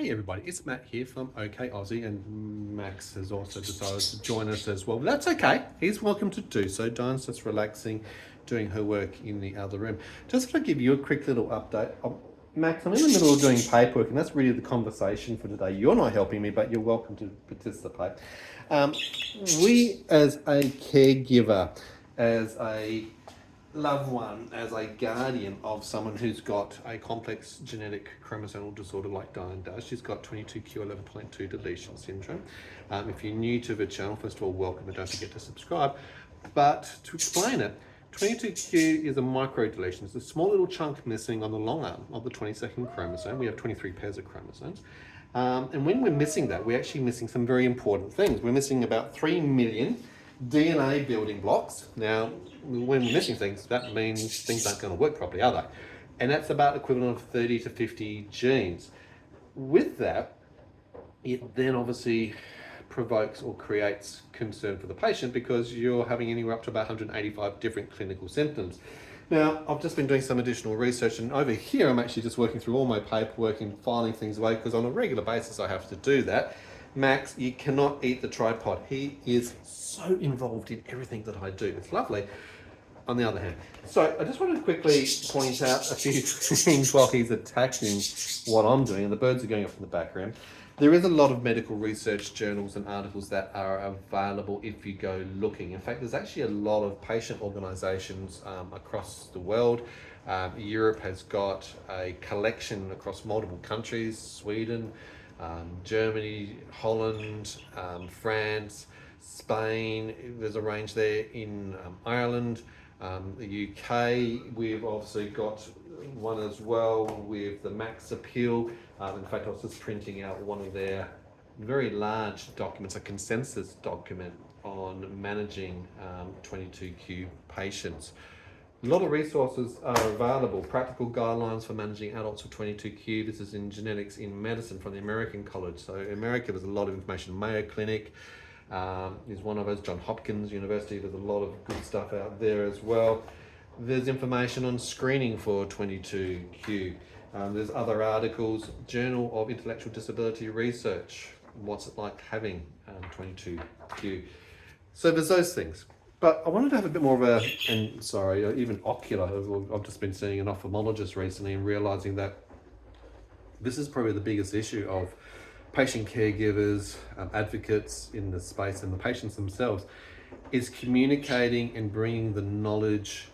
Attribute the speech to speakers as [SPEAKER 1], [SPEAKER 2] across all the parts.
[SPEAKER 1] Hey everybody, it's Matt here from OK Aussie, and Max has also decided to join us as well. That's okay, he's welcome to do so. Dyan's just relaxing, doing her work in the other room. Just want to give you a quick little update. Max, I'm in the middle of doing paperwork, and that's really the conversation for today. You're not helping me, but you're welcome to participate. We as a caregiver, as a loved one, as a guardian of someone who's got a complex genetic chromosomal disorder like Dyan does. She's got 22q11.2 deletion syndrome. If you're new to the channel, first of all, welcome, and don't forget to subscribe. But to explain it, 22q is a micro deletion. It's a small little chunk missing on the long arm of the 22nd chromosome. We have 23 pairs of chromosomes. And when we're missing that, we're actually missing some very important things. We're missing about 3 million DNA building blocks. Now, when we're missing things, that means things aren't going to work properly, are they? And that's about equivalent of 30 to 50 genes. With that, it then obviously provokes or creates concern for the patient, because you're having anywhere up to about 185 different clinical symptoms. Now, I've just been doing some additional research, and over here I'm actually just working through all my paperwork and filing things away, because on a regular basis I have to do that. Max, you cannot eat the tripod. He is so involved in everything that I do. It's lovely, on the other hand. So I just want to quickly point out a few things while he's attacking what I'm doing, and the birds are going off in the background. There is a lot of medical research journals and articles that are available if you go looking. In fact, there's actually a lot of patient organisations across the world. Europe has got a collection across multiple countries: Sweden, Germany, Holland, France, Spain. There's a range there in Ireland, the UK. We've obviously got one as well with the Max Appeal. In fact, I was just printing out one of their very large documents, a consensus document on managing 22q patients. A lot of resources are available. Practical guidelines for managing adults with 22q. This is in genetics in medicine from the American College. So in America, there's a lot of information. Mayo Clinic is one of us. Johns Hopkins University, there's a lot of good stuff out there as well. There's information on screening for 22q. There's other articles. Journal of Intellectual Disability Research. What's it like having 22q? So there's those things. But I wanted to have a bit more of a, and sorry, even ocular. I've just been seeing an ophthalmologist recently and realizing that this is probably the biggest issue of patient caregivers, advocates in the space, and the patients themselves, is communicating and bringing the knowledge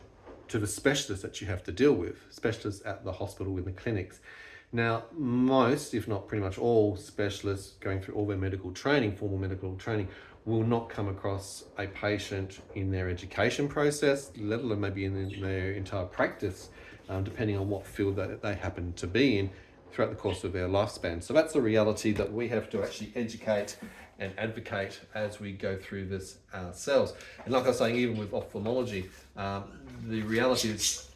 [SPEAKER 1] to the specialists that you have to deal with, specialists at the hospital, in the clinics. Now, most, if not pretty much all specialists going through all their medical training, formal medical training, will not come across a patient in their education process, let alone maybe in their entire practice, depending on what field that they happen to be in throughout the course of their lifespan. So that's the reality that we have to actually educate and advocate as we go through this ourselves. And like I was saying, even with ophthalmology, the reality is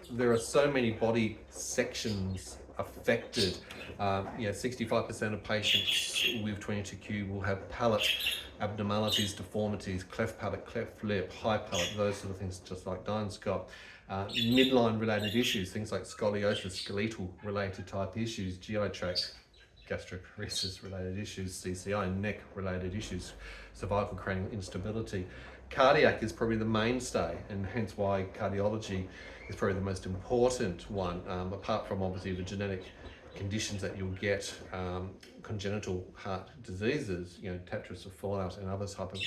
[SPEAKER 1] there are so many body sections affected. 65% of patients with 22q will have palate abnormalities, deformities, cleft palate, cleft lip, high palate, those sort of things, just like Dyan's got. Midline related issues, things like scoliosis, skeletal related type issues, GI tract, gastroparesis related issues, CCI, neck related issues, cervical cranial instability. Cardiac is probably the mainstay, and hence why cardiology is probably the most important one, apart from obviously the genetic conditions that you'll get, congenital heart diseases, tetrus of fallout and other type of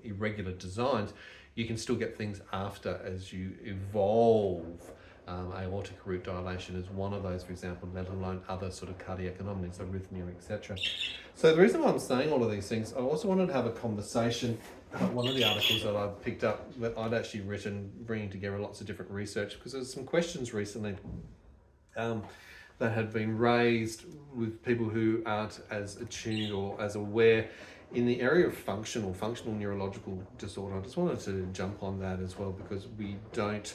[SPEAKER 1] irregular designs. You can still get things after as you evolve. Aortic root dilation is one of those, for example, let alone other sort of cardiac anomalies, arrhythmia, etc. So the reason why I'm saying all of these things, I also wanted to have a conversation. One of the articles that I picked up that I'd actually written, bringing together lots of different research, because there's some questions recently that had been raised with people who aren't as attuned or as aware in the area of functional neurological disorder. I just wanted to jump on that as well, because we don't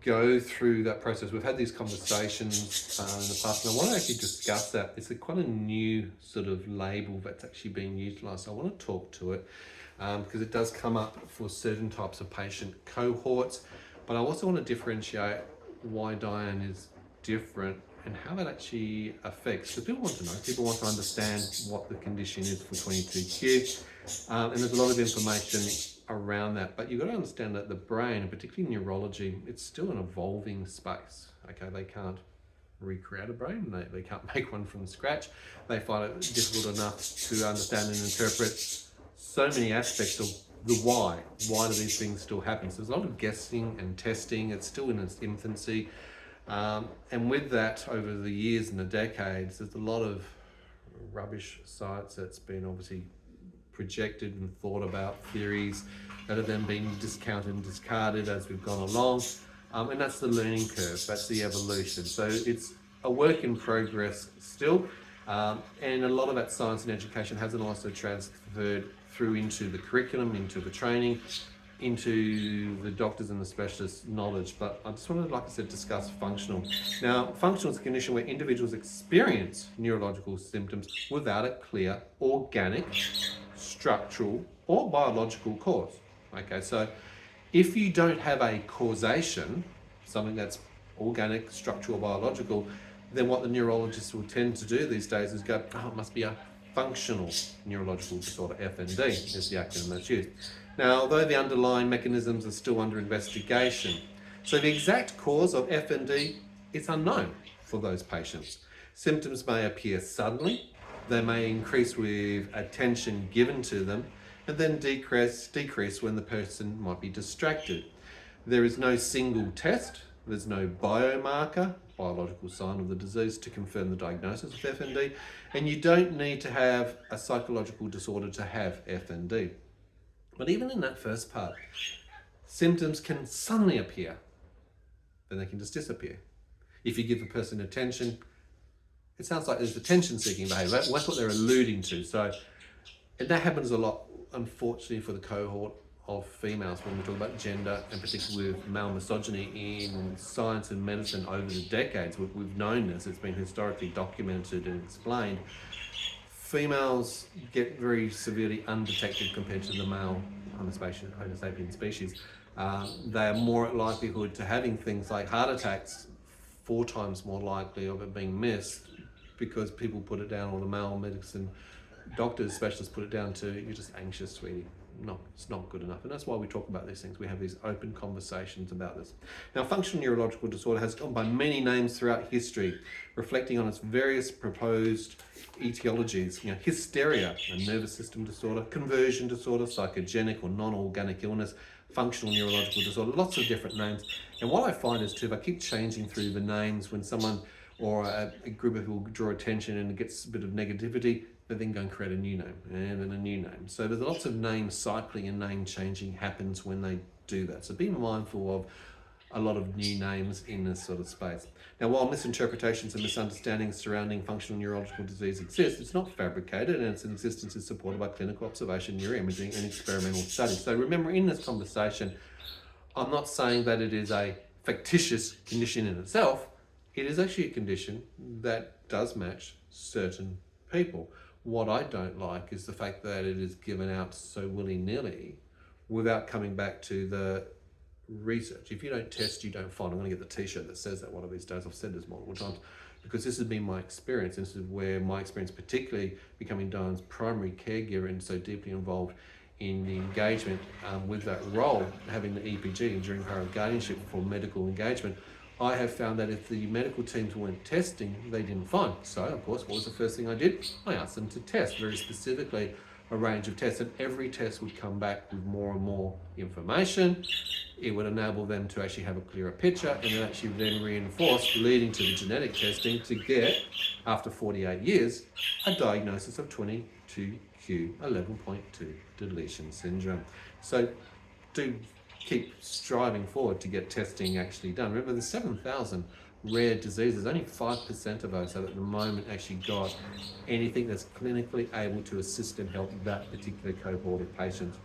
[SPEAKER 1] go through that process. We've had these conversations in the past, and I want to actually discuss that. It's quite a new sort of label that's actually being utilised. So I want to talk to it because it does come up for certain types of patient cohorts, but I also want to differentiate why Dyan is different and how that actually affects. Because people want to know, people want to understand what the condition is for 22q, and there's a lot of information around that. But you've got to understand that the brain, and particularly neurology, it's still an evolving space. Okay, they can't recreate a brain, they can't make one from scratch. They find it difficult enough to understand and interpret so many aspects of the why do these things still happen. So there's a lot of guessing and testing. It's still in its infancy, and with that, over the years and the decades, there's a lot of rubbish science that's been obviously projected and thought about, theories that have then been discounted and discarded as we've gone along, and that's the learning curve, that's the evolution. So it's a work in progress still, and a lot of that science and education hasn't also transferred through into the curriculum, into the training, into the doctors and the specialists' knowledge. But I just wanted, like I said, discuss functional. Now, functional is a condition where individuals experience neurological symptoms without a clear organic, structural, or biological cause. Okay, so if you don't have a causation, something that's organic, structural, biological, then what the neurologists will tend to do these days is go, oh, it must be a functional neurological disorder, FND is the acronym that's used. Now, although the underlying mechanisms are still under investigation, so the exact cause of FND is unknown for those patients. Symptoms may appear suddenly, they may increase with attention given to them, and then decrease when the person might be distracted. There is no single test, there's no biomarker, biological sign of the disease, to confirm the diagnosis of FND, and you don't need to have a psychological disorder to have FND. But even in that first part, symptoms can suddenly appear, then they can just disappear. If you give a person attention, it sounds like there's attention-seeking behaviour. That's what they're alluding to. So, and that happens a lot, unfortunately, for the cohort of females when we talk about gender, and particularly with male misogyny in science and medicine over the decades. We've known this, it's been historically documented and explained. Females get very severely undetected compared to the male Homo sapien species. They are more at likelihood to having things like heart attacks, 4 times more likely of it being missed, because people put it down, or the male medicine doctors, specialists put it down to, you're just anxious, sweetie. No, it's not good enough. And that's why we talk about these things. We have these open conversations about this. Now, functional neurological disorder has gone by many names throughout history, reflecting on its various proposed etiologies. You know, hysteria, a nervous system disorder; conversion disorder, psychogenic or non-organic illness; functional neurological disorder, lots of different names. And what I find is too, if I keep changing through the names, when someone or a group of people draw attention and it gets a bit of negativity, they then go and create a new name, and then a new name. So there's lots of name cycling and name changing happens when they do that. So be mindful of a lot of new names in this sort of space. Now, while misinterpretations and misunderstandings surrounding functional neurological disease exist, it's not fabricated, and its existence is supported by clinical observation, neuroimaging, and experimental studies. So remember, in this conversation, I'm not saying that it is a fictitious condition in itself. It is actually a condition that does match certain people. What I don't like is the fact that it is given out so willy-nilly without coming back to the research. If you don't test, you don't find. I'm going to get the t-shirt that says that one of these days. I've said this multiple times, because this has been my experience. This is where my experience, particularly becoming Dyan's primary caregiver and so deeply involved in the engagement with that role, having the EPG, enduring power of guardianship, for medical engagement, I have found that if the medical teams weren't testing, they didn't find. So, of course, what was the first thing I did? I asked them to test, very specifically, a range of tests, and every test would come back with more and more information. It would enable them to actually have a clearer picture, and it actually then reinforced, leading to the genetic testing, to get, after 48 years, a diagnosis of 22q11.2 deletion syndrome. So do keep striving forward to get testing actually done. Remember, there's 7,000 rare diseases. Only 5% of those have at the moment actually got anything that's clinically able to assist and help that particular cohort of patients.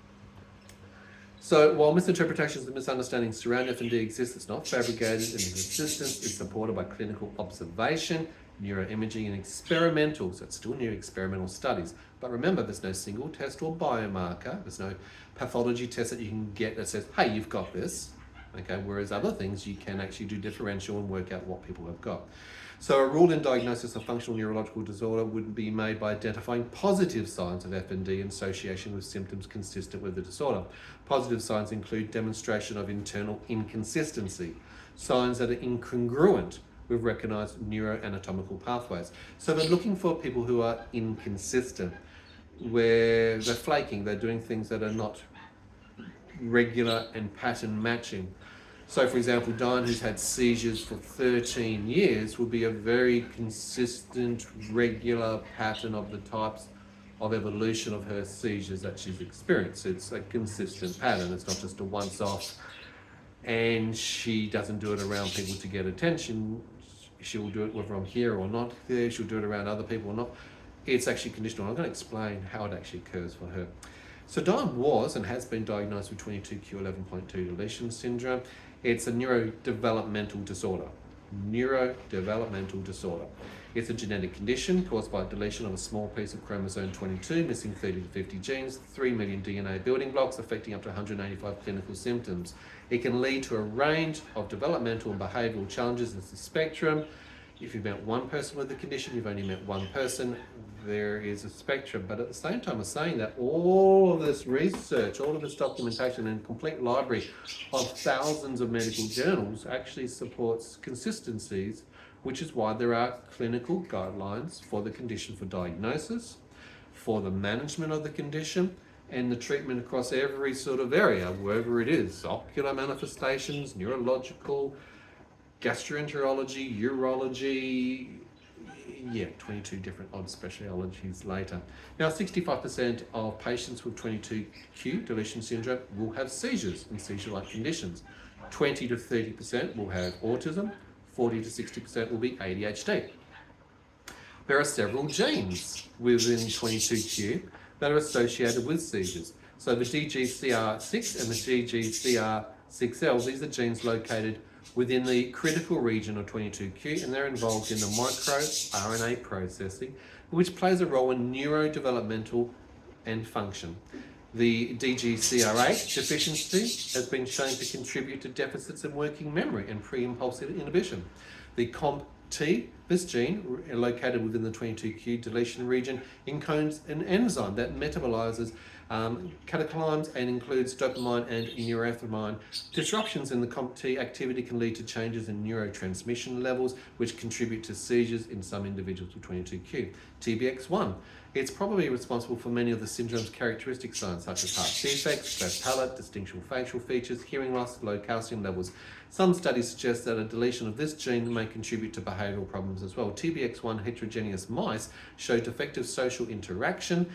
[SPEAKER 1] So while misinterpretations and misunderstandings surround FND exist, it's not fabricated, and its existence is supported by clinical observation, neuroimaging, and experimental, so it's still new experimental studies. But remember, there's no single test or biomarker. There's no pathology test that you can get that says, hey, you've got this. Okay, whereas other things you can actually do differential and work out what people have got. So a rule in diagnosis of functional neurological disorder would be made by identifying positive signs of FND in association with symptoms consistent with the disorder. Positive signs include demonstration of internal inconsistency, signs that are incongruent with recognised neuroanatomical pathways. So they're looking for people who are inconsistent, where they're flaking, they're doing things that are not regular and pattern matching. So for example, Dyan, who's had seizures for 13 years, will be a very consistent, regular pattern of the types of evolution of her seizures that she's experienced. It's a consistent pattern, it's not just a once-off, and she doesn't do it around people to get attention. She'll do it whether I'm here or not there, she'll do it around other people or not. It's actually conditional. I'm going to explain how it actually occurs for her. So Dyan was and has been diagnosed with 22q11.2 deletion syndrome. It's a neurodevelopmental disorder. Neurodevelopmental disorder. It's a genetic condition caused by deletion of a small piece of chromosome 22, missing 30 to 50 genes, 3 million DNA building blocks, affecting up to 185 clinical symptoms. It can lead to a range of developmental and behavioural challenges. It's a spectrum. If you've met one person with the condition, you've only met one person. There is a spectrum, but at the same time, I'm saying that all of this research, all of this documentation and complete library of thousands of medical journals actually supports consistencies, which is why there are clinical guidelines for the condition, for diagnosis, for the management of the condition, and the treatment across every sort of area, wherever it is, ocular manifestations, neurological, gastroenterology, urology, 22 different odd specialities later. Now, 65% of patients with 22q deletion syndrome will have seizures and seizure-like conditions. 20 to 30% will have autism, 40 to 60% will be ADHD. There are several genes within 22q that are associated with seizures. So the DGCR6 and the DGCR6L, these are genes located within the critical region of 22q, and they're involved in the microRNA processing, which plays a role in neurodevelopmental and function. The DGCR8 deficiency has been shown to contribute to deficits in working memory and pre-impulsive inhibition. The COMT, this gene, located within the 22q deletion region, encodes an enzyme that metabolizes catecholams and includes dopamine and norepinephrine. Disruptions in the COMT activity can lead to changes in neurotransmission levels, which contribute to seizures in some individuals with 22q. TBX1, it's probably responsible for many of the syndrome's characteristic signs, such as heart defects, cleft palate, distinctive facial features, hearing loss, low calcium levels. Some studies suggest that a deletion of this gene may contribute to behavioural problems as well. TBX1 heterogeneous mice show defective social interaction,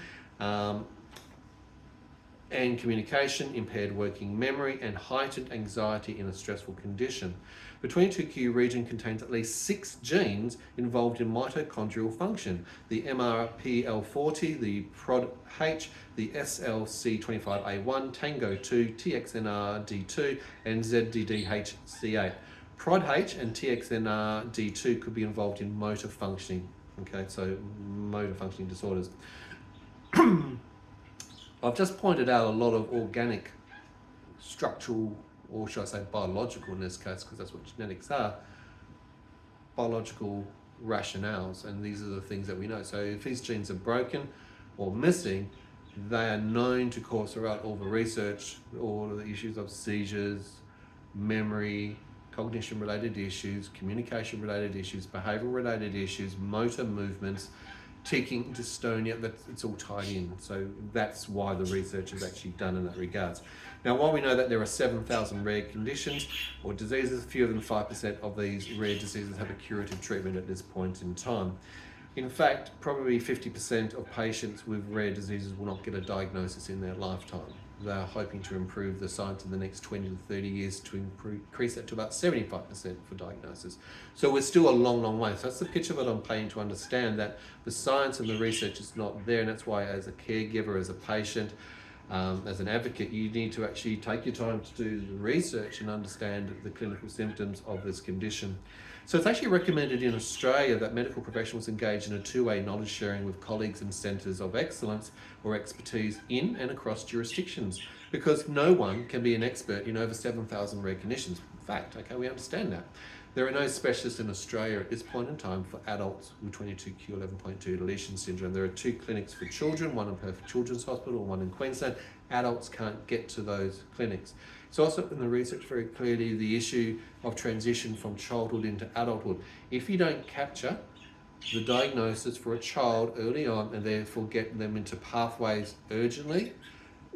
[SPEAKER 1] and communication, impaired working memory, and heightened anxiety in a stressful condition. The 22q region contains at least 6 genes involved in mitochondrial function: the MRPL40, the PROD-H, the SLC25A1, TANGO2, TXNRD2, and ZDDHC8. PROD-H and TXNRD2 could be involved in motor functioning, okay, so motor functioning disorders. I've just pointed out a lot of organic, structural, or should I say biological in this case, because that's what genetics are, biological rationales, and these are the things that we know. So if these genes are broken or missing, they are known to cause throughout all the research, all of the issues of seizures, memory, cognition-related issues, communication-related issues, behavioural-related issues, motor movements, ticking, dystonia, that it's all tied in. So that's why the research is actually done in that regards. Now, while we know that there are 7,000 rare conditions or diseases, fewer than 5% of these rare diseases have a curative treatment at this point in time. In fact, probably 50% of patients with rare diseases will not get a diagnosis in their lifetime. They're hoping to improve the science in the next 20 to 30 years to increase that to about 75% for diagnosis. So we're still a long, long way. So that's the picture that I'm painting, to understand that the science and the research is not there, and that's why as a caregiver, as a patient, as an advocate, you need to actually take your time to do the research and understand the clinical symptoms of this condition. So it's actually recommended in Australia that medical professionals engage in a two-way knowledge sharing with colleagues and centres of excellence or expertise in and across jurisdictions, because no one can be an expert in over 7,000 rare conditions. In fact, okay, we understand that. There are no specialists in Australia at this point in time for adults with 22q11.2 deletion syndrome. There are 2 clinics for children, one in Perth Children's Hospital and one in Queensland. Adults can't get to those clinics. It's also in the research very clearly the issue of transition from childhood into adulthood. If you don't capture the diagnosis for a child early on and therefore get them into pathways urgently,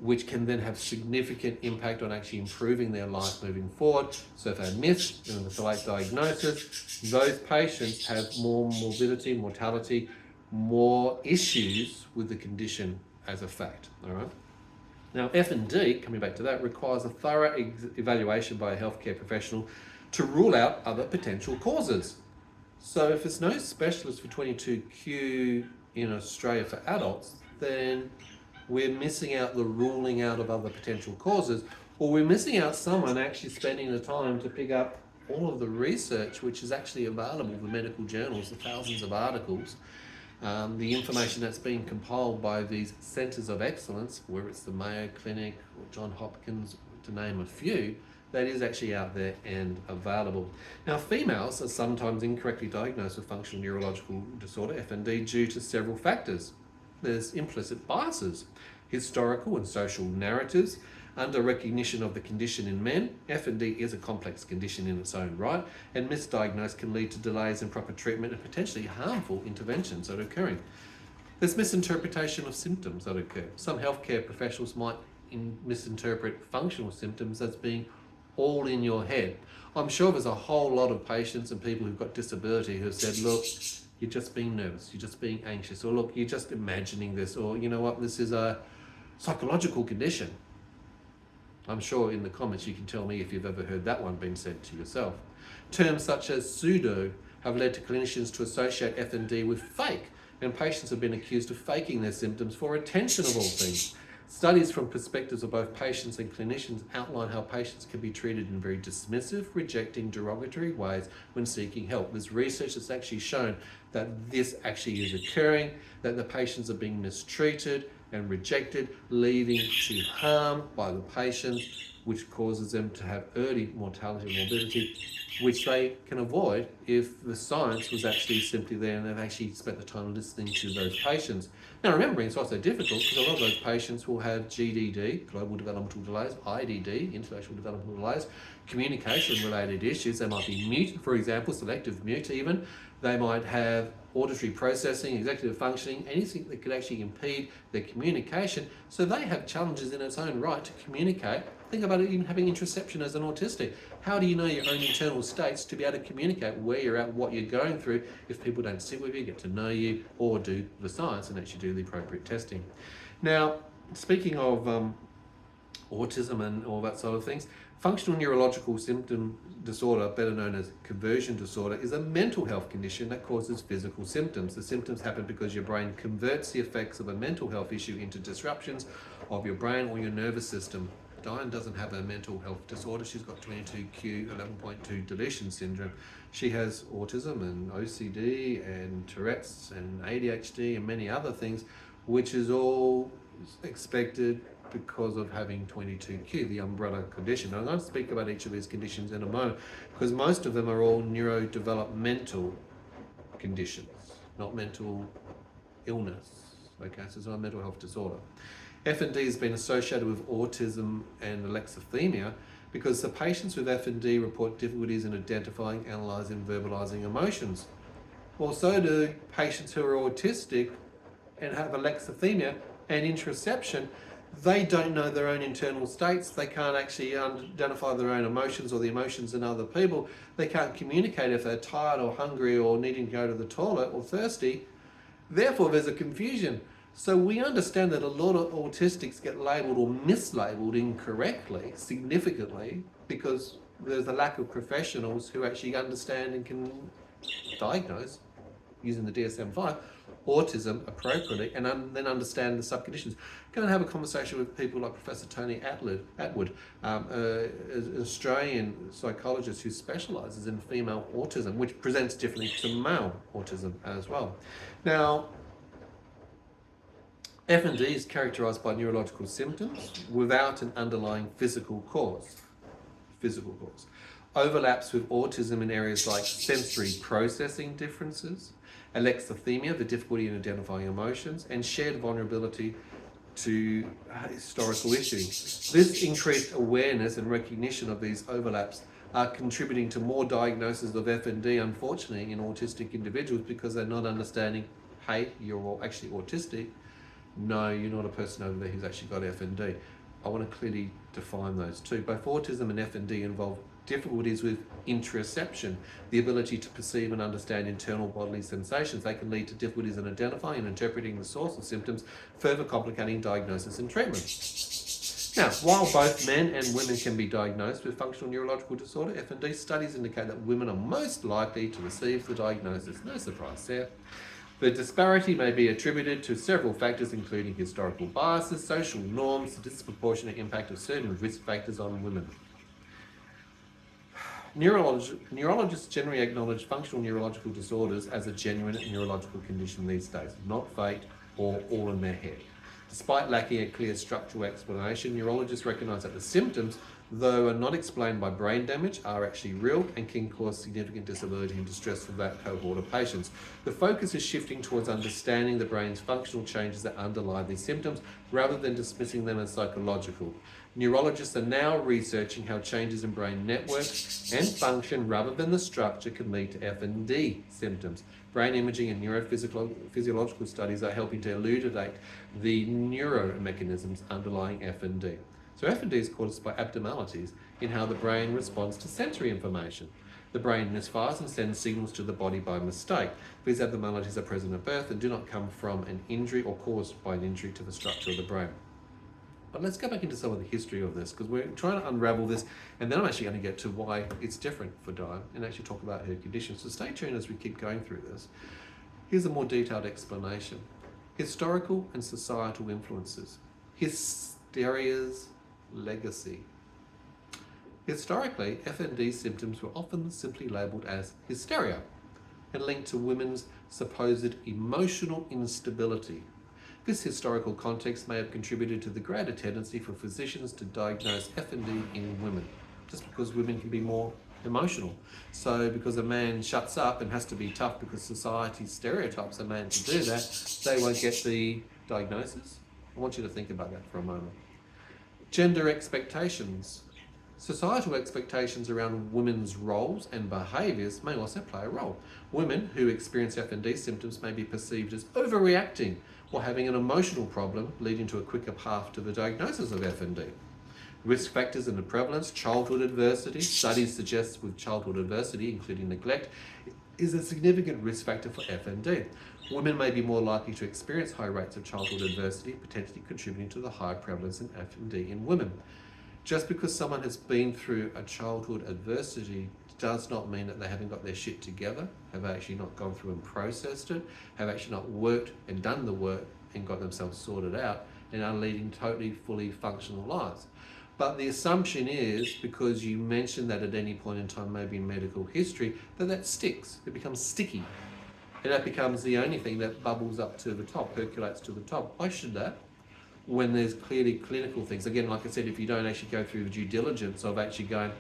[SPEAKER 1] which can then have significant impact on actually improving their life moving forward. So if they miss and it's a late diagnosis, those patients have more morbidity, mortality, more issues with the condition as a fact, all right? Now, F&D, coming back to that, requires a thorough evaluation by a healthcare professional to rule out other potential causes. So if there's no specialist for 22q in Australia for adults, then we're missing out the ruling out of other potential causes, or we're missing out someone actually spending the time to pick up all of the research which is actually available, the medical journals, the thousands of articles, the information that's being compiled by these centres of excellence, whether it's the Mayo Clinic or Johns Hopkins, to name a few, that is actually out there and available. Now, females are sometimes incorrectly diagnosed with functional neurological disorder, FND, due to several factors. There's implicit biases, historical and social narratives, under recognition of the condition in men. FND is a complex condition in its own right, and misdiagnosed can lead to delays in proper treatment and potentially harmful interventions that are occurring. There's misinterpretation of symptoms that occur. Some healthcare professionals might misinterpret functional symptoms as being all in your head. I'm sure there's a whole lot of patients and people who've got disability who have said, look, you're just being nervous, you're just being anxious, or look, you're just imagining this, or you know what, this is a psychological condition. I'm sure in the comments you can tell me if you've ever heard that one being said to yourself. Terms such as pseudo have led to clinicians to associate FND with fake, and patients have been accused of faking their symptoms for attention of all things. Studies from perspectives of both patients and clinicians outline how patients can be treated in very dismissive, rejecting, derogatory ways when seeking help. There's research that's actually shown that this actually is occurring, that the patients are being mistreated and rejected, leading to harm by the patients, which causes them to have early mortality and morbidity, which they can avoid if the science was actually simply there and they've actually spent the time listening to those patients. Now, remembering it's also difficult because a lot of those patients will have GDD, global developmental delays, IDD, intellectual developmental delays, communication-related issues. They might be mute, for example, selective mute even. They might have auditory processing, executive functioning, anything that could actually impede their communication. So they have challenges in its own right to communicate. Think about it, even having introception as an autistic. How do you know your own internal states to be able to communicate where you're at, what you're going through, if people don't sit with you, get to know you, or do the science and actually do the appropriate testing? Now, speaking of autism and all that sort of things, functional neurological symptom disorder, better known as conversion disorder, is a mental health condition that causes physical symptoms. The symptoms happen because your brain converts the effects of a mental health issue into disruptions of your brain or your nervous system. Dyan doesn't have a mental health disorder. She's got 22q11.2 deletion syndrome. She has autism and OCD and Tourette's and ADHD and many other things, which is all expected because of having 22q, the umbrella condition. I'm going to speak about each of these conditions in a moment because most of them are all neurodevelopmental conditions, not mental illness. Okay, so it's not a mental health disorder. FND has been associated with autism and alexithymia because the patients with FND report difficulties in identifying, analysing, verbalising emotions. Well, so do patients who are autistic and have alexithymia and introception. They don't know their own internal states. They can't actually identify their own emotions or the emotions in other people. They can't communicate if they're tired or hungry or needing to go to the toilet or thirsty. Therefore, there's a confusion. So we understand that a lot of autistics get labelled or mislabelled incorrectly, significantly, because there's a lack of professionals who actually understand and can diagnose, using the DSM-5, autism appropriately and then understand the subconditions. Go and have a conversation with people like Professor Tony Atwood, an Australian psychologist who specialises in female autism, which presents differently to male autism as well. Now, FND is characterised by neurological symptoms without an underlying physical cause. overlaps with autism in areas like sensory processing differences, alexithymia, the difficulty in identifying emotions, and shared vulnerability to historical issues. This increased awareness and recognition of these overlaps are contributing to more diagnoses of FND, unfortunately, in autistic individuals because they're not understanding, hey, you're actually autistic. No, you're not a person over there who's actually got FND. I want to clearly define those two. Both autism and FND involve difficulties with interoception, the ability to perceive and understand internal bodily sensations. They can lead to difficulties in identifying and interpreting the source of symptoms, further complicating diagnosis and treatment. Now, while both men and women can be diagnosed with functional neurological disorder, FND studies indicate that women are most likely to receive the diagnosis. No surprise there. The disparity may be attributed to several factors, including historical biases, social norms, the disproportionate impact of certain risk factors on women. Neurologists generally acknowledge functional neurological disorders as a genuine neurological condition these days, not fate or all in their head. Despite lacking a clear structural explanation, neurologists recognise that the symptoms, though are not explained by brain damage, are actually real and can cause significant disability and distress for that cohort of patients. The focus is shifting towards understanding the brain's functional changes that underlie these symptoms rather than dismissing them as psychological. Neurologists are now researching how changes in brain networks and function rather than the structure can lead to FND symptoms. Brain imaging and neurophysiological studies are helping to elucidate the neuromechanisms underlying FND. So FND is caused by abnormalities in how the brain responds to sensory information. The brain misfires and sends signals to the body by mistake. These abnormalities are present at birth and do not come from an injury or caused by an injury to the structure of the brain. But let's go back into some of the history of this, because we're trying to unravel this, and then I'm actually going to get to why it's different for Dyan and actually talk about her condition. So stay tuned as we keep going through this. Here's a more detailed explanation. Historical and societal influences. Hysteria's legacy. Historically, FND symptoms were often simply labelled as hysteria and linked to women's supposed emotional instability. This historical context may have contributed to the greater tendency for physicians to diagnose FND in women, just because women can be more emotional. So because a man shuts up and has to be tough because society stereotypes a man to do that, they won't get the diagnosis. I want you to think about that for a moment. Gender expectations. Societal expectations around women's roles and behaviours may also play a role. Women who experience FND symptoms may be perceived as overreacting or having an emotional problem, leading to a quicker path to the diagnosis of FND. Risk factors and the prevalence, childhood adversity. Studies suggest with childhood adversity, including neglect, is a significant risk factor for FND. Women may be more likely to experience high rates of childhood adversity, potentially contributing to the high prevalence in FND in women. Just because someone has been through a childhood adversity does not mean that they haven't got their shit together, have actually not gone through and processed it, have actually not worked and done the work and got themselves sorted out and are leading totally, fully functional lives. But the assumption is, because you mentioned that at any point in time, maybe in medical history, that sticks. It becomes sticky. And that becomes the only thing that bubbles up to the top, percolates to the top. Why should that? When there's clearly clinical things. Again, like I said, if you don't actually go through the due diligence of actually going,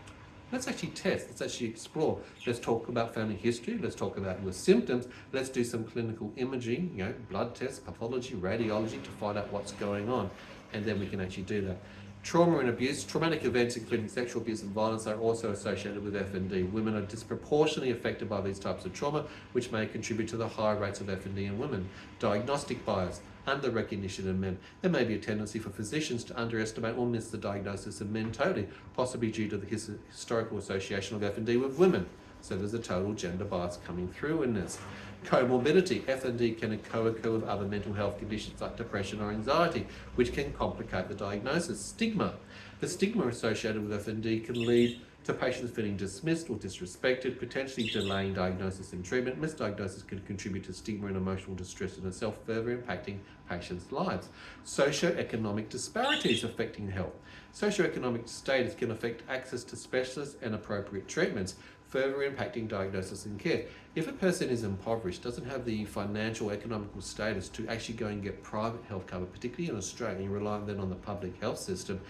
[SPEAKER 1] let's actually test, let's actually explore. Let's talk about family history, let's talk about your symptoms, let's do some clinical imaging, blood tests, pathology, radiology to find out what's going on. And then we can actually do that. Trauma and abuse, traumatic events including sexual abuse and violence are also associated with FND. Women are disproportionately affected by these types of trauma, which may contribute to the higher rates of FND in women. Diagnostic bias, under recognition in men. There may be a tendency for physicians to underestimate or miss the diagnosis of men totally, possibly due to the historical association of FND with women. So there's a total gender bias coming through in this. Comorbidity. FND can co-occur with other mental health conditions like depression or anxiety, which can complicate the diagnosis. Stigma. The stigma associated with FND can lead to patients feeling dismissed or disrespected, potentially delaying diagnosis and treatment. Misdiagnosis can contribute to stigma and emotional distress in itself, further impacting patients' lives. Socioeconomic disparities affecting health. Socioeconomic status can affect access to specialists and appropriate treatments, further impacting diagnosis and care. If a person is impoverished, doesn't have the financial economical status to actually go and get private health cover, particularly in Australia, you're relying then on the public health system,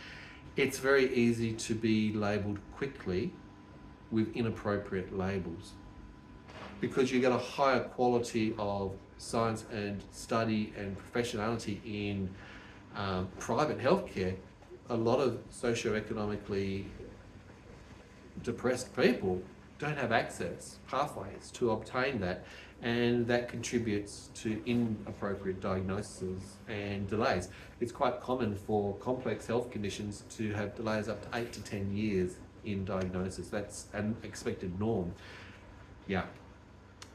[SPEAKER 1] it's very easy to be labelled quickly with inappropriate labels, because you get a higher quality of science and study and professionality in private healthcare. A lot of socioeconomically depressed people don't have access pathways to obtain that, and that contributes to inappropriate diagnoses and delays. It's quite common for complex health conditions to have delays up to 8 to 10 years in diagnosis. That's an expected norm. Yeah.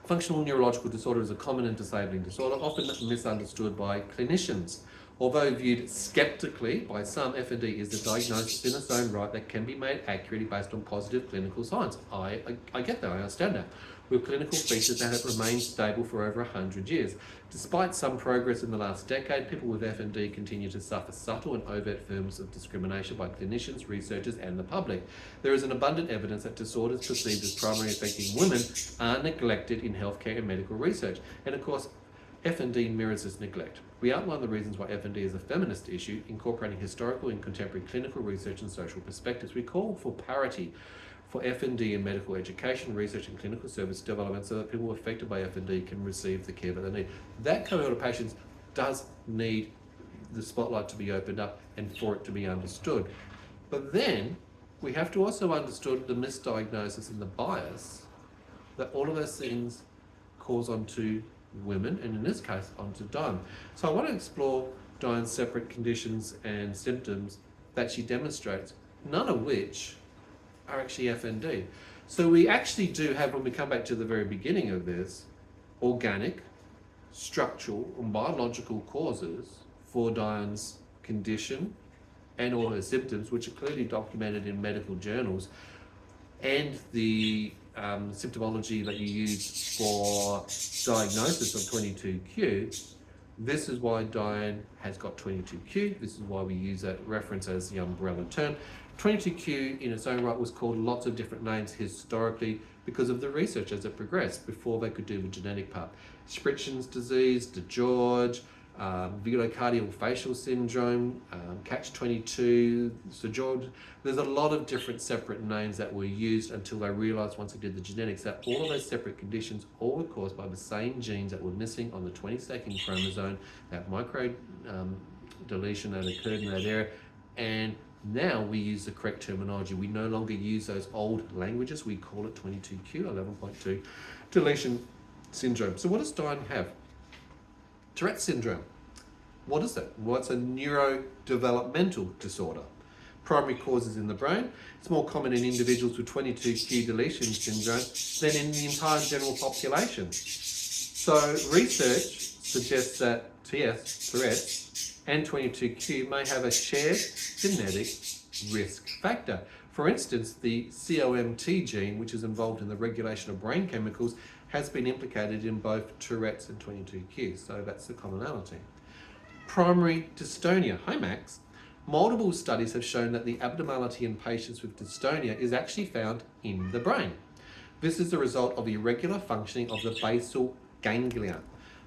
[SPEAKER 1] Functional neurological disorder is a common and disabling disorder, often misunderstood by clinicians. Although viewed skeptically by some, FND is a diagnosis in its own right that can be made accurately based on positive clinical science. I get that, I understand that. With clinical features that have remained stable for over 100 years. Despite some progress in the last decade, people with FND continue to suffer subtle and overt forms of discrimination by clinicians, researchers, and the public. There is an abundant evidence that disorders perceived as primarily affecting women are neglected in healthcare and medical research. And of course, FND mirrors this neglect. We outline the reasons why FND is a feminist issue, incorporating historical and contemporary clinical research and social perspectives. We call for parity for FND in medical education, research and clinical service development so that people affected by FND can receive the care that they need. That cohort of patients does need the spotlight to be opened up and for it to be understood. But then we have to also understand the misdiagnosis and the bias that all of those things cause onto women, and in this case onto Dyan. So I want to explore Dyan's separate conditions and symptoms that she demonstrates, none of which are actually FND. So we actually do have, when we come back to the very beginning of this, organic, structural and biological causes for Dyan's condition and all her symptoms, which are clearly documented in medical journals, and the symptomology that you use for diagnosis of 22q. This is why Dyan has got 22q. This is why we use that reference as the umbrella term. 22q in its own right was called lots of different names historically because of the research as it progressed before they could do the genetic part. Spritzion's disease, DeGeorge, velocardial facial syndrome, catch-22, Sir George. There's a lot of different separate names that were used until they realized once they did the genetics that all of those separate conditions all were caused by the same genes that were missing on the 22nd chromosome, that micro deletion that occurred in that area. And now we use the correct terminology. We no longer use those old languages. We call it 22q11.2 deletion syndrome. So what does Dyan have? Tourette syndrome. What is it? Well, it's a neurodevelopmental disorder. Primary causes in the brain. It's more common in individuals with 22q deletion syndrome than in the entire general population. So research suggests that Tourette's and 22q may have a shared genetic risk factor. For instance, the COMT gene, which is involved in the regulation of brain chemicals, has been implicated in both Tourette's and 22q, so that's the commonality. Primary dystonia. Hi Max. Multiple studies have shown that the abnormality in patients with dystonia is actually found in the brain. This is the result of irregular functioning of the basal ganglia,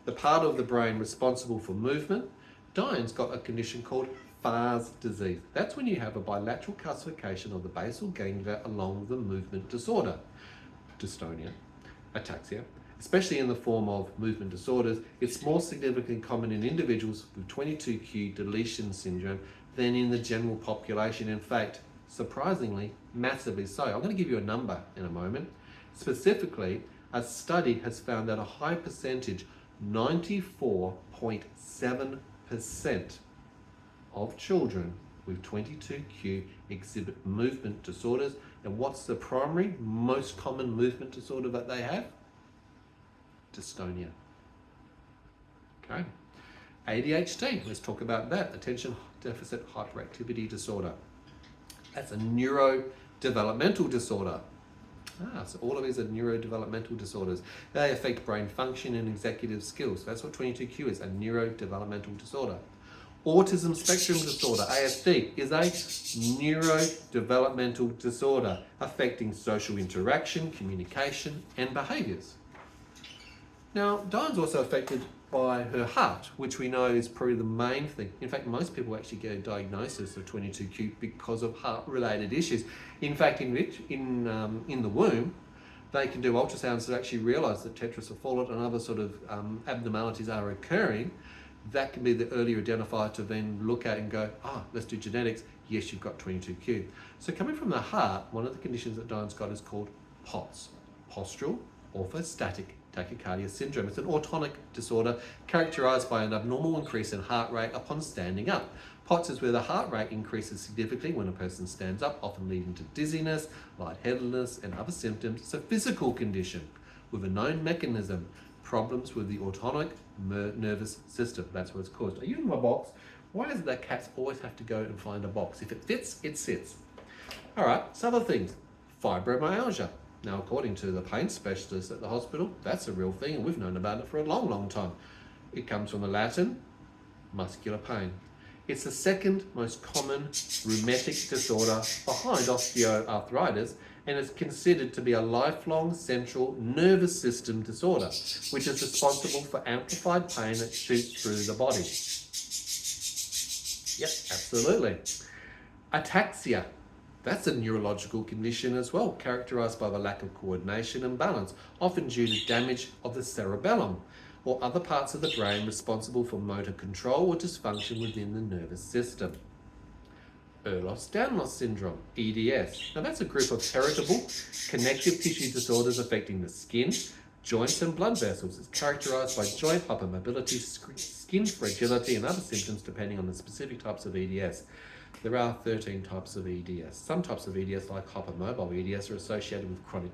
[SPEAKER 1] the part of the brain responsible for movement. Dyan's got a condition called Farr's disease. That's when you have a bilateral calcification of the basal ganglia along with the movement disorder. Dystonia, ataxia, especially in the form of movement disorders, it's more significantly common in individuals with 22q deletion syndrome than in the general population. In fact, surprisingly, massively so. I'm going to give you a number in a moment. Specifically, a study has found that a high percentage, 94.7% of children with 22q exhibit movement disorders. And what's the primary, most common movement disorder that they have? Dystonia. Okay. ADHD, let's talk about that. Attention deficit hyperactivity disorder. That's a neurodevelopmental disorder. So all of these are neurodevelopmental disorders. They affect brain function and executive skills. That's what 22q is, a neurodevelopmental disorder. Autism spectrum disorder, ASD, is a neurodevelopmental disorder affecting social interaction, communication, and behaviours. Now, Dyan's also affected by her heart, which we know is probably the main thing. In fact, most people actually get a diagnosis of 22q because of heart-related issues. In fact, in the womb, they can do ultrasounds to actually realise that tetrus are fallen and other sort of abnormalities are occurring. That can be the early identifier to then look at and go, let's do genetics. Yes, you've got 22q. So coming from the heart, one of the conditions that Dyan's got is called POTS, postural orthostatic tachycardia syndrome. It's an autonomic disorder characterised by an abnormal increase in heart rate upon standing up. POTS is where the heart rate increases significantly when a person stands up, often leading to dizziness, lightheadedness, and other symptoms. It's a physical condition with a known mechanism, problems with the autonomic nervous system. That's what it's caused. Are you in my box? Why is it that cats always have to go and find a box? If it fits, it sits. All right, some other things. Fibromyalgia. Now, according to the pain specialist at the hospital, that's a real thing, and we've known about it for a long, long time. It comes from the Latin, muscular pain. It's the second most common rheumatic disorder behind osteoarthritis, and is considered to be a lifelong central nervous system disorder, which is responsible for amplified pain that shoots through the body. Yep, absolutely. Ataxia. That's a neurological condition as well, characterized by the lack of coordination and balance, often due to damage of the cerebellum or other parts of the brain responsible for motor control or dysfunction within the nervous system. Ehlers-Danlos syndrome, EDS. Now that's a group of heritable connective tissue disorders affecting the skin, joints and blood vessels. It's characterized by joint hypermobility, skin fragility and other symptoms depending on the specific types of EDS. There are 13 types of EDS. Some types of EDS, like hypermobile EDS, are associated with chronic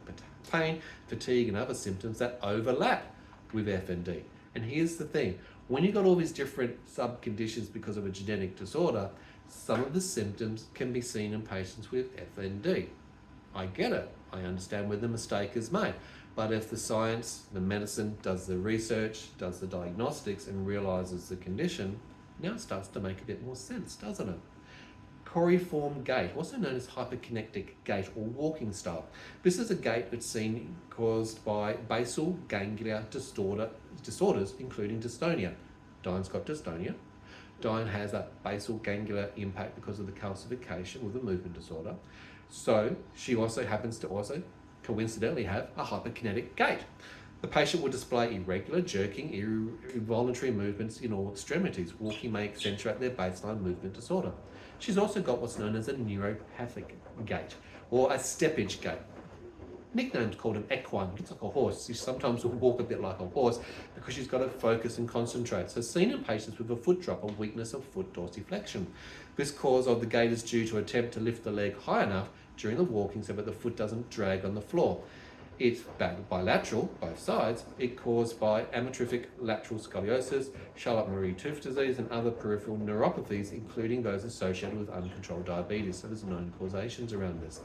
[SPEAKER 1] pain, fatigue and other symptoms that overlap with FND. And here's the thing, when you've got all these different sub-conditions because of a genetic disorder, some of the symptoms can be seen in patients with FND. I get it. I understand where the mistake is made. But if the science, the medicine, does the research, does the diagnostics and realizes the condition, now it starts to make a bit more sense, doesn't it? Coriform gait, also known as hyperkinetic gait or walking style. This is a gait that's seen caused by basal ganglia disorders, including dystonia. Dyan's got dystonia. Dyan has a basal ganglia impact because of the calcification with a movement disorder. So she also happens to also coincidentally have a hyperkinetic gait. The patient will display irregular, jerking, involuntary movements in all extremities. Walking may accentuate their baseline movement disorder. She's also got what's known as a neuropathic gait or a steppage gait. Nicknames called an equine. Looks like a horse. She sometimes will walk a bit like a horse because she's got to focus and concentrate. So seen in patients with a foot drop or weakness of foot dorsiflexion. This cause of the gait is due to attempt to lift the leg high enough during the walking so that the foot doesn't drag on the floor. It's bilateral, both sides. It's caused by amyotrophic lateral scoliosis, Charlotte-Marie Tooth disease, and other peripheral neuropathies, including those associated with uncontrolled diabetes. So there's known causations around this.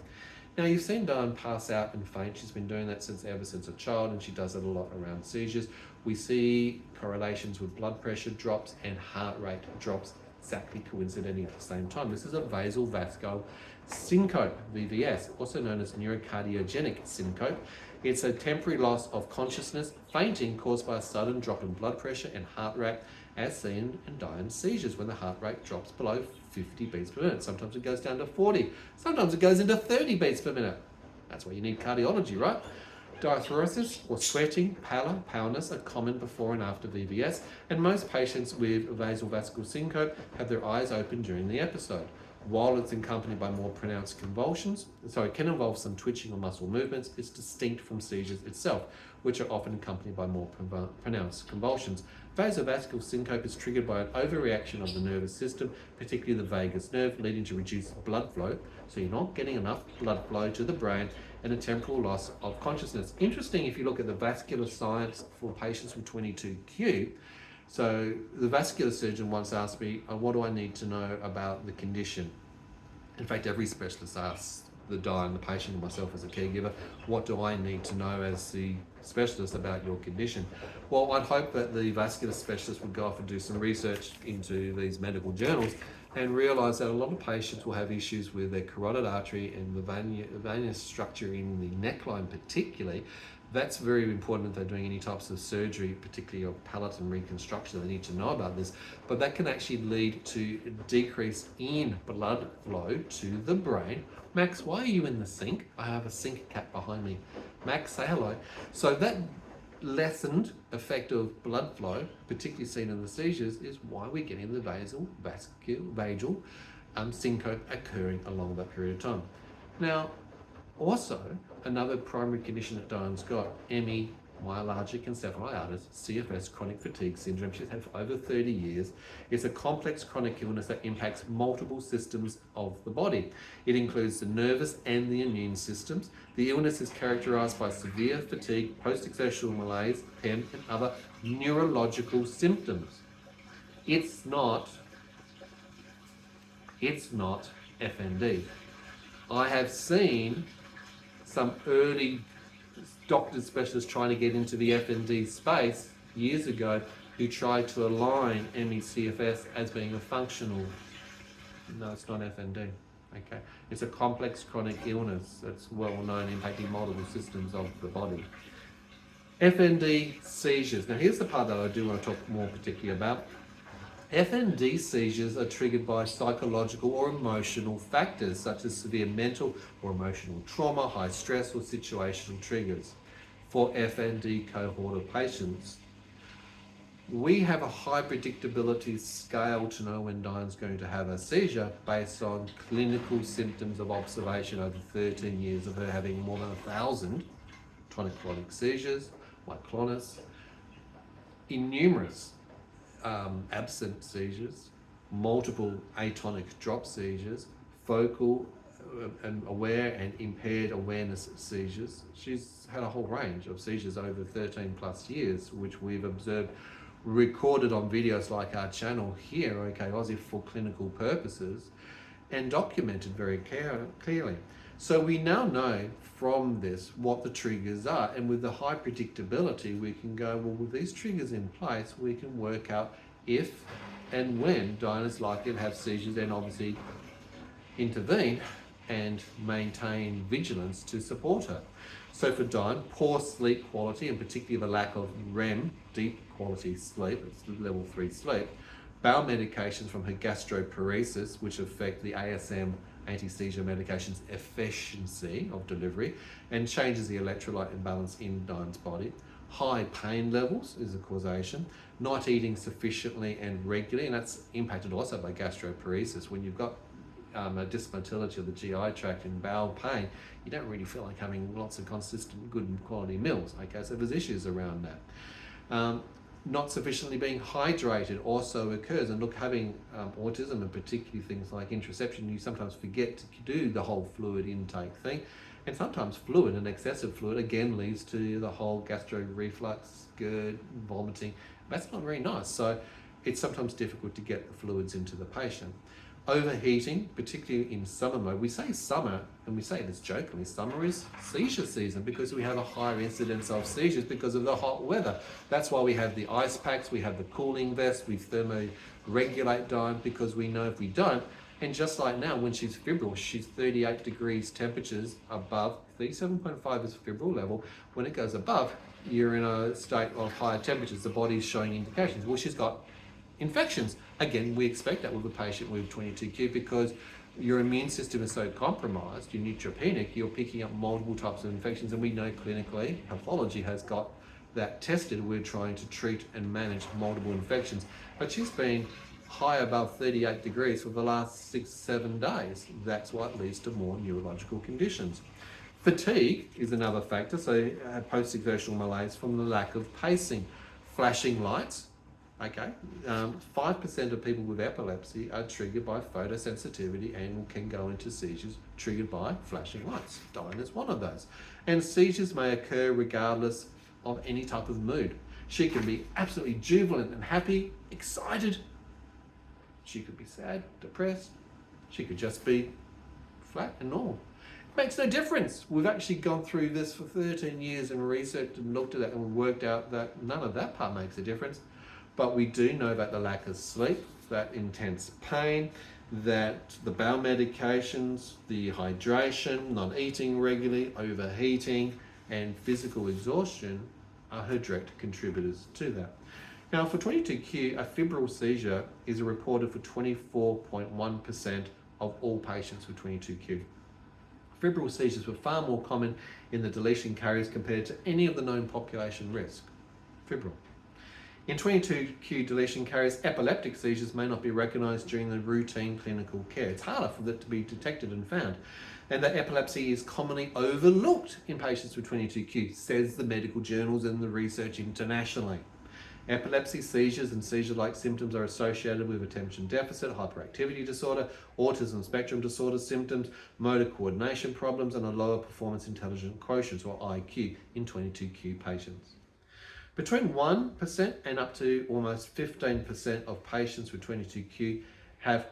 [SPEAKER 1] Now you've seen Dyan pass out and faint. She's been doing that ever since a child, and she does it a lot around seizures. We see correlations with blood pressure drops and heart rate drops exactly coincidentally at the same time. This is a vasovascular syncope, VVS, also known as neurocardiogenic syncope. It's a temporary loss of consciousness, fainting caused by a sudden drop in blood pressure and heart rate, as seen in Dyan's seizures when the heart rate drops below 50 beats per minute. Sometimes it goes down to 40, sometimes it goes into 30 beats per minute. That's why you need cardiology, right? Diathyrosis or sweating, pallor, paleness are common before and after VVS, and most patients with vasovascular syncope have their eyes open during the episode. While it's accompanied by more pronounced convulsions, it can involve some twitching or muscle movements, it's distinct from seizures itself, which are often accompanied by more pronounced convulsions. Vasovascular syncope is triggered by an overreaction of the nervous system, particularly the vagus nerve, leading to reduced blood flow, so you're not getting enough blood flow to the brain, and a temporal loss of consciousness. Interesting if you look at the vascular science for patients with 22q. So the vascular surgeon once asked me, what do I need to know about the condition? In fact, every specialist asks the Dyan, the patient, and myself as a caregiver, what do I need to know as the specialist about your condition? Well, I'd hope that the vascular specialist would go off and do some research into these medical journals and realise that a lot of patients will have issues with their carotid artery and the venous structure in the neckline particularly That's very important if they're doing any types of surgery, particularly of palate and reconstruction. They need to know about this, but that can actually lead to a decrease in blood flow to the brain. Max, why are you in the sink? I have a sink cat behind me. Max, say hello. So that lessened effect of blood flow, particularly seen in the seizures, is why we're getting the vagal syncope occurring along that period of time. Now, also, another primary condition that Dyan's got, ME, myalgic encephalitis, CFS, chronic fatigue syndrome, she's had for over 30 years. It's a complex chronic illness that impacts multiple systems of the body. It includes the nervous and the immune systems. The illness is characterized by severe fatigue, post-exertional malaise, PEM, and other neurological symptoms. It's not FND. I have seen some early doctors, specialists trying to get into the FND space years ago who tried to align ME/CFS as being a functional. No, it's not FND. Okay, it's a complex chronic illness that's well known, impacting multiple systems of the body. FND seizures. Now here's the part that I do want to talk more particularly about. FND seizures are triggered by psychological or emotional factors such as severe mental or emotional trauma, high stress, or situational triggers. For FND cohort of patients, we have a high predictability scale to know when Dyan's going to have a seizure based on clinical symptoms of observation over 13 years of her having more than 1,000 tonic-clonic seizures, myoclonus, innumerous absent seizures, multiple atonic drop seizures, focal and aware and impaired awareness seizures. She's had a whole range of seizures over 13 plus years, which we've observed, recorded on videos like our channel here, OK Aussie, for clinical purposes, and documented very clearly. So we now know from this what the triggers are, and with the high predictability we can go, well, with these triggers in place we can work out if and when Dyan is likely to have seizures, and obviously intervene and maintain vigilance to support her. So for Dyan, poor sleep quality, and particularly the lack of REM, deep quality sleep, it's level 3 sleep, bowel medications from her gastroparesis, which affect the ASM anti-seizure medications efficiency of delivery and changes the electrolyte imbalance in Dyan's body. High pain levels is a causation. Not eating sufficiently and regularly, and that's impacted also by gastroparesis. When you've got a dysmotility of the GI tract and bowel pain, you don't really feel like having lots of consistent, good quality meals. Okay, so there's issues around that. Not sufficiently being hydrated also occurs, and look, having autism and particularly things like intraception, you sometimes forget to do the whole fluid intake thing, and sometimes fluid and excessive fluid again leads to the whole gastro reflux, GERD, vomiting. That's not very nice, so it's sometimes difficult to get the fluids into the patient. Overheating, particularly in summer mode. We say summer, and we say this jokingly, summer is seizure season because we have a higher incidence of seizures because of the hot weather. That's why we have the ice packs, we have the cooling vest, we thermo-regulate Dyan, because we know if we don't, and just like now when she's febrile, she's 38 degrees temperatures above, 37.5 is febrile level. When it goes above, you're in a state of higher temperatures, the body's showing indications. Well, she's got infections. Again, we expect that with a patient with 22q because your immune system is so compromised, you're neutropenic, you're picking up multiple types of infections, and we know clinically, pathology has got that tested. We're trying to treat and manage multiple infections. But she's been high above 38 degrees for the last 6-7 days. That's what leads to more neurological conditions. Fatigue is another factor, so post-exertional malaise from the lack of pacing. Flashing lights. Okay, 5% of people with epilepsy are triggered by photosensitivity and can go into seizures triggered by flashing lights. Dyan is one of those. And seizures may occur regardless of any type of mood. She can be absolutely jubilant and happy, excited. She could be sad, depressed. She could just be flat and normal. It makes no difference. We've actually gone through this for 13 years and researched and looked at it, and worked out that none of that part makes a difference. But we do know about the lack of sleep, that intense pain, that the bowel medications, the hydration, not eating regularly, overheating, and physical exhaustion are her direct contributors to that. Now, for 22q, a febrile seizure is reported for 24.1% of all patients with 22q. Febrile seizures were far more common in the deletion carriers compared to any of the known population risk. Febrile. In 22q deletion carriers, epileptic seizures may not be recognised during the routine clinical care. It's harder for that to be detected and found. And that epilepsy is commonly overlooked in patients with 22q, says the medical journals and the research internationally. Epilepsy, seizures, and seizure-like symptoms are associated with attention deficit, hyperactivity disorder, autism spectrum disorder symptoms, motor coordination problems, and a lower performance intelligence quotient, or IQ, in 22q patients. Between 1% and up to almost 15% of patients with 22q have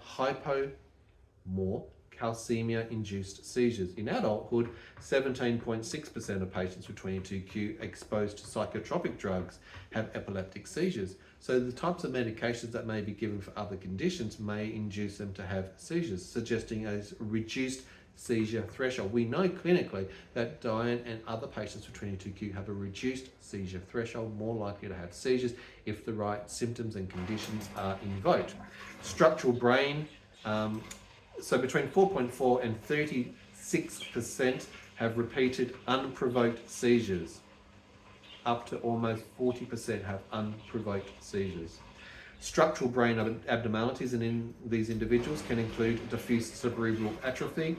[SPEAKER 1] hypomorcalcemia-induced seizures. In adulthood, 17.6% of patients with 22q exposed to psychotropic drugs have epileptic seizures. So the types of medications that may be given for other conditions may induce them to have seizures, suggesting a reduced seizure threshold. We know clinically that Dyan and other patients with 22q have a reduced seizure threshold, more likely to have seizures if the right symptoms and conditions are invoked. Structural brain, so between 4.4 and 36% have repeated unprovoked seizures. Up to almost 40% have unprovoked seizures. Structural brain abnormalities in these individuals can include diffuse cerebral atrophy,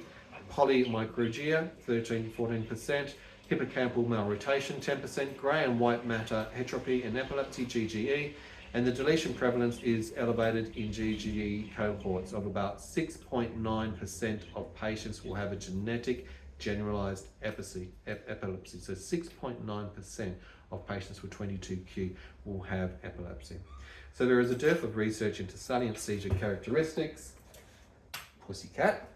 [SPEAKER 1] polymicrogyria, 13-14%, hippocampal malrotation, 10%, grey and white matter heteropy and epilepsy, GGE, and the deletion prevalence is elevated in GGE cohorts of about 6.9% of patients will have a genetic generalized epilepsy. So 6.9% of patients with 22q will have epilepsy. So there is a dearth of research into salient seizure characteristics, pussycat,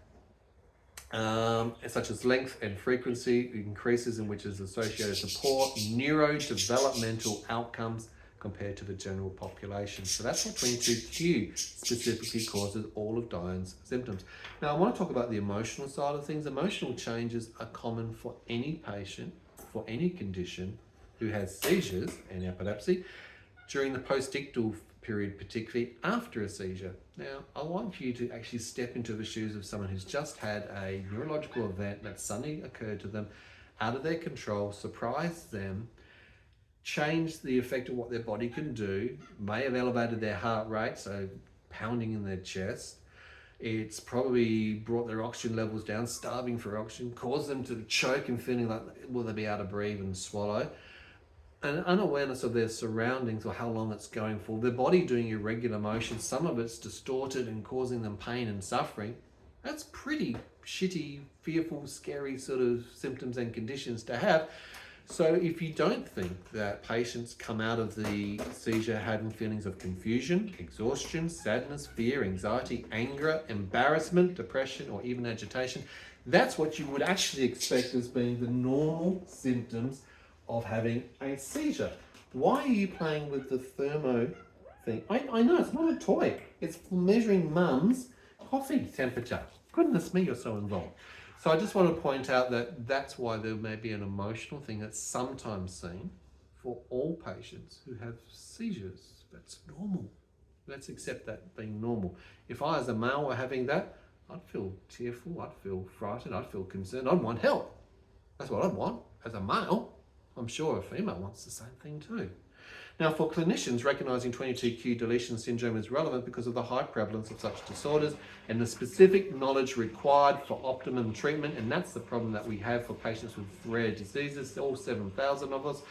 [SPEAKER 1] such as length and frequency increases in which is associated to poor neurodevelopmental outcomes compared to the general population. So that's what 22q specifically causes all of Dyan's symptoms. Now I want to talk about the emotional side of things. Emotional changes are common for any patient, for any condition who has seizures and epilepsy during the postictal period, particularly after a seizure. Now, I want you to actually step into the shoes of someone who's just had a neurological event that suddenly occurred to them, out of their control, surprised them, changed the effect of what their body can do, may have elevated their heart rate, so pounding in their chest. It's probably brought their oxygen levels down, starving for oxygen, caused them to choke and feeling like, will they be able to breathe and swallow? An unawareness of their surroundings or how long it's going for, their body doing irregular motions, some of it's distorted and causing them pain and suffering. That's pretty shitty, fearful, scary sort of symptoms and conditions to have. So if you don't think that patients come out of the seizure having feelings of confusion, exhaustion, sadness, fear, anxiety, anger, embarrassment, depression, or even agitation, that's what you would actually expect as being the normal symptoms of having a seizure. Why are you playing with the thermo thing? I know it's not a toy. It's for measuring mum's coffee temperature. Goodness me, you're so involved. So I just want to point out that that's why there may be an emotional thing that's sometimes seen for all patients who have seizures. That's normal. Let's accept that being normal. If I as a male were having that, I'd feel tearful, I'd feel frightened, I'd feel concerned, I'd want help. That's what I'd want as a male. I'm sure a female wants the same thing too. Now, for clinicians, recognising 22q deletion syndrome is relevant because of the high prevalence of such disorders and the specific knowledge required for optimum treatment, and that's the problem that we have for patients with rare diseases, all 7,000 of us.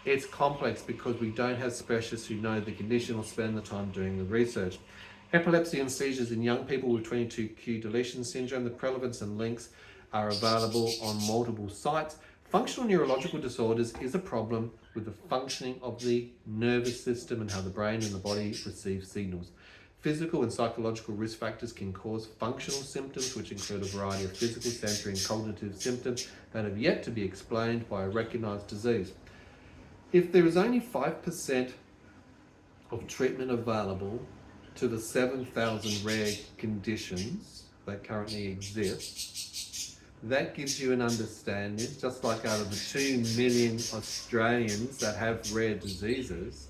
[SPEAKER 1] It's complex because we don't have specialists who know the condition or spend the time doing the research. Epilepsy and seizures in young people with 22q deletion syndrome, the prevalence and links are available on multiple sites. Functional neurological disorders is a problem with the functioning of the nervous system and how the brain and the body receive signals. Physical and psychological risk factors can cause functional symptoms, which include a variety of physical, sensory, and cognitive symptoms that have yet to be explained by a recognized disease. If there is only 5% of treatment available to the 7,000 rare conditions that currently exist, that gives you an understanding, just like out of the 2 million Australians that have rare diseases,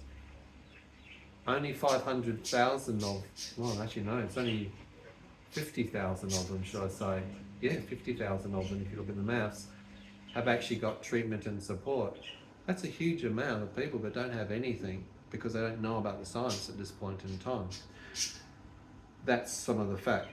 [SPEAKER 1] only 500,000 of, well, actually no, it's only 50,000 of them, should I say. Yeah, 50,000 of them, if you look at the maths, have actually got treatment and support. That's a huge amount of people that don't have anything because they don't know about the science at this point in time. That's some of the facts.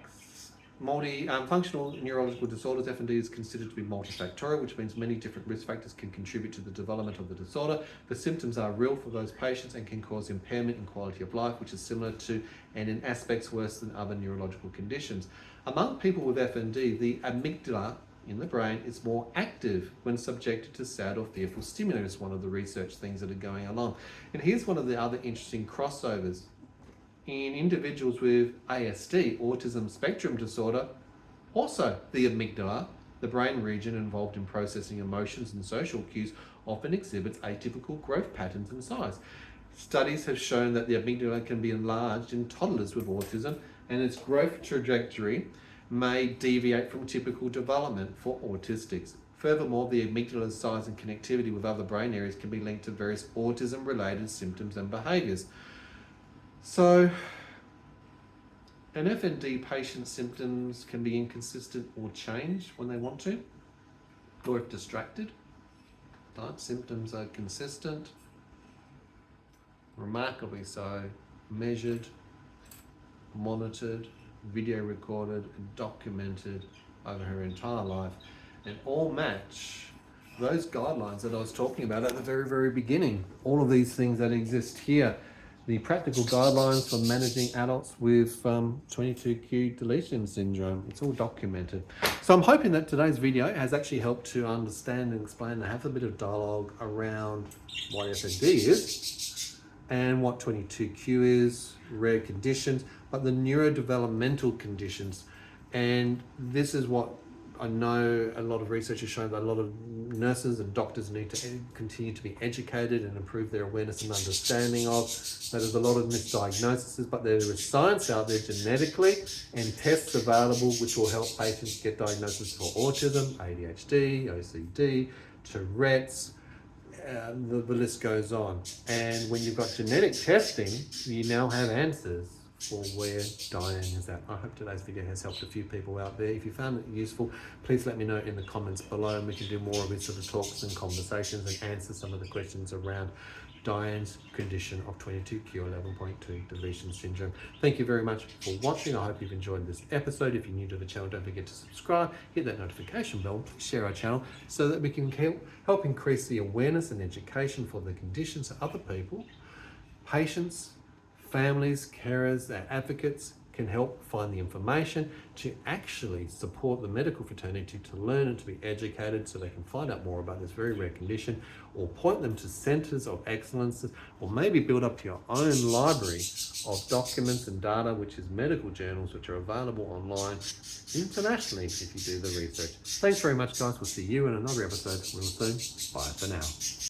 [SPEAKER 1] Functional neurological disorders, FND, is considered to be multifactorial, which means many different risk factors can contribute to the development of the disorder. The symptoms are real for those patients and can cause impairment in quality of life, which is similar to and in aspects worse than other neurological conditions. Among people with FND, the amygdala in the brain is more active when subjected to sad or fearful stimuli. It's one of the research things that are going along. And here's one of the other interesting crossovers. In individuals with ASD, autism spectrum disorder, also the amygdala, the brain region involved in processing emotions and social cues, often exhibits atypical growth patterns and size. Studies have shown that the amygdala can be enlarged in toddlers with autism, and its growth trajectory may deviate from typical development for autistics. Furthermore, the amygdala's size and connectivity with other brain areas can be linked to various autism-related symptoms and behaviours. So, an FND patient's symptoms can be inconsistent or change when they want to, or if distracted. Symptoms are consistent, remarkably so, measured, monitored, video recorded, and documented over her entire life, and all match those guidelines that I was talking about at the very, very beginning. All of these things that exist here. The practical guidelines for managing adults with 22q deletion syndrome. It's all documented. So I'm hoping that today's video has actually helped to understand and explain and have a bit of dialogue around what FND is and what 22q is, rare conditions, but the neurodevelopmental conditions. And this is what I know a lot of research has shown that a lot of nurses and doctors need to continue to be educated and improve their awareness and understanding of. That there's a lot of misdiagnoses, but there is science out there genetically and tests available which will help patients get diagnosis for autism, ADHD, OCD, Tourette's, the list goes on. And when you've got genetic testing, you now have answers for where Dyan is at. I hope today's video has helped a few people out there. If you found it useful, please let me know in the comments below, and we can do more of these sort of talks and conversations and answer some of the questions around Dyan's condition of 22q11.2 deletion syndrome. Thank you very much for watching. I hope you've enjoyed this episode. If you're new to the channel, don't forget to subscribe, hit that notification bell, share our channel so that we can help increase the awareness and education for the condition so other people, patients, families, carers, and advocates can help find the information to actually support the medical fraternity to learn and to be educated so they can find out more about this very rare condition, or point them to centres of excellence, or maybe build up your own library of documents and data, which is medical journals, which are available online internationally if you do the research. Thanks very much, guys. We'll see you in another episode real soon. Bye for now.